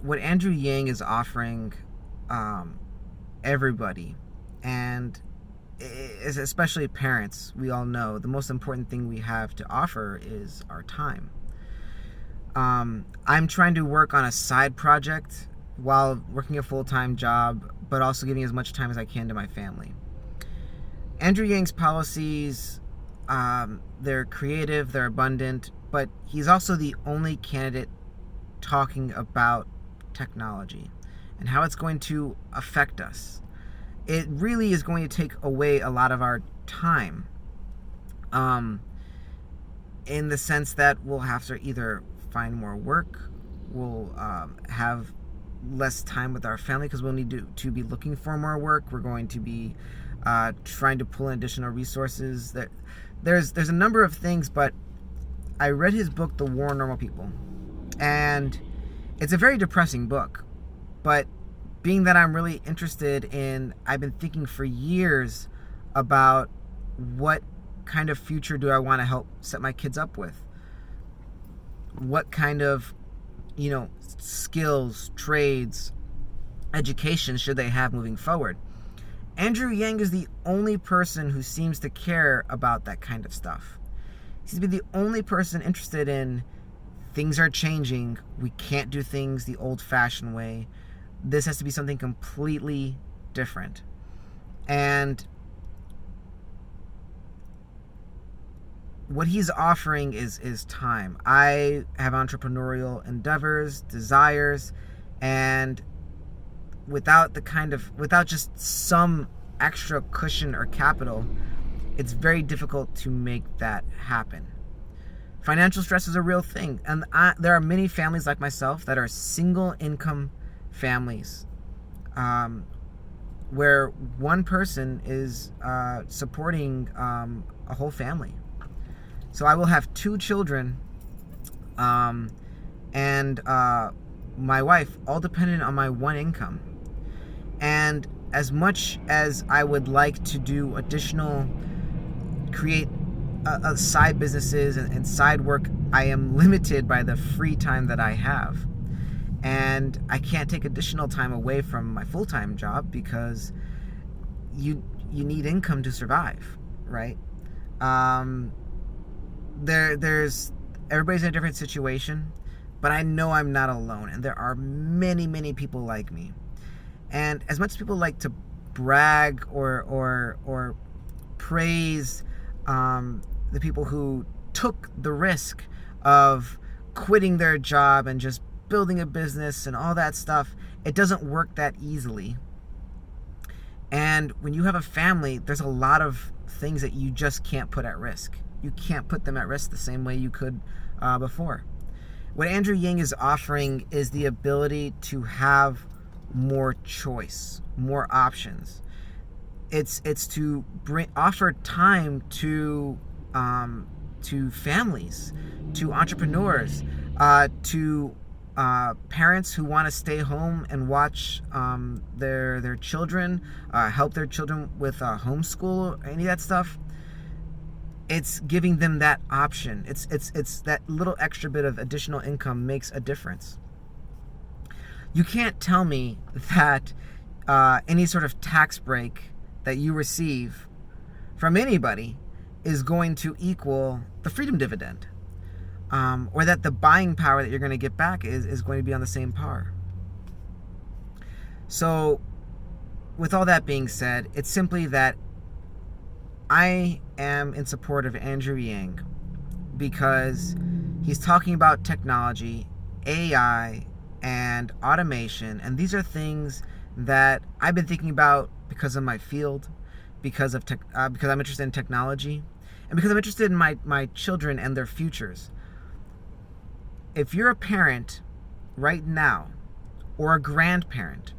what Andrew Yang is offering um, everybody, and is especially parents, we all know the most important thing we have to offer is our time. I'm trying to work on a side project while working a full-time job, but also giving as much time as I can to my family. Andrew Yang's policies, they're creative, they're abundant, but he's also the only candidate talking about technology and how it's going to affect us. It really is going to take away a lot of our time, in the sense that we'll have to either find more work, we'll have less time with our family because we'll need to be looking for more work. We're going to be trying to pull in additional resources. There's a number of things, but I read his book, The War on Normal People, and it's a very depressing book. But being that I'm really interested in, I've been thinking for years about what kind of future do I want to help set my kids up with? What kind of, skills, trades, education should they have moving forward? Andrew Yang is the only person who seems to care about that kind of stuff. He seems to be the only person interested in things are changing. We can't do things the old-fashioned way. This has to be something completely different. And what he's offering is time. I have entrepreneurial endeavors, desires, and without just some extra cushion or capital, it's very difficult to make that happen. Financial stress is a real thing, and there are many families like myself that are single income families, where one person is supporting a whole family. So I will have 2 children, and my wife, all dependent on my one income. And as much as I would like to do create side businesses and side work, I am limited by the free time that I have. And I can't take additional time away from my full-time job because you need income to survive, right? There's everybody's in a different situation, but I know I'm not alone, and there are many, many people like me. And as much as people like to brag or praise the people who took the risk of quitting their job and just building a business and all that stuff, it doesn't work that easily. And when you have a family, there's a lot of things that you just can't put at risk. You can't put them at risk the same way you could before. What Andrew Yang is offering is the ability to have more choice, more options. It's to offer time to families, to entrepreneurs, to parents who want to stay home and watch their children, help their children with homeschool, any of that stuff. It's giving them that option. It's that little extra bit of additional income makes a difference. You can't tell me that any sort of tax break that you receive from anybody is going to equal the freedom dividend, or that the buying power that you're going to get back is going to be on the same par. So, with all that being said, it's simply that I am in support of Andrew Yang because he's talking about technology, AI, and automation, and these are things that I've been thinking about because of my field, because I'm interested in technology, and because I'm interested in my children and their futures. If you're a parent right now, or a grandparent,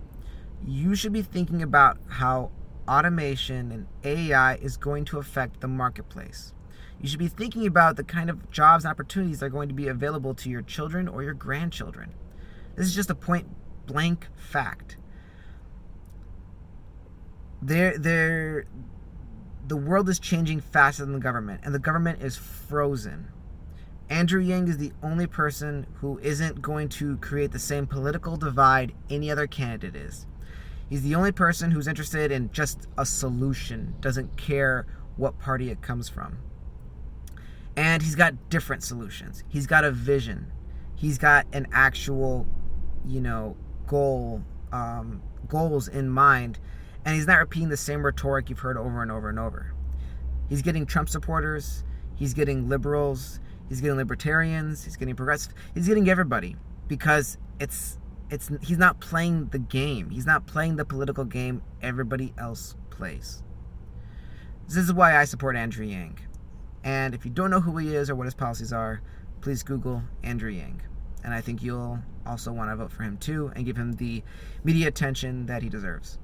you should be thinking about how automation and AI is going to affect the marketplace. You should be thinking about the kind of jobs and opportunities that are going to be available to your children or your grandchildren. This is just a point blank fact. The world is changing faster than the government, and the government is frozen. Andrew Yang is the only person who isn't going to create the same political divide any other candidate is. He's the only person who's interested in just a solution, doesn't care what party it comes from. And he's got different solutions. He's got a vision. He's got an actual, goals in mind. And he's not repeating the same rhetoric you've heard over and over and over. He's getting Trump supporters. He's getting liberals. He's getting libertarians. He's getting progressive. He's getting everybody because he's not playing the game. He's not playing the political game everybody else plays. This is why I support Andrew Yang. And if you don't know who he is or what his policies are, please Google Andrew Yang. And I think you'll also want to vote for him too and give him the media attention that he deserves.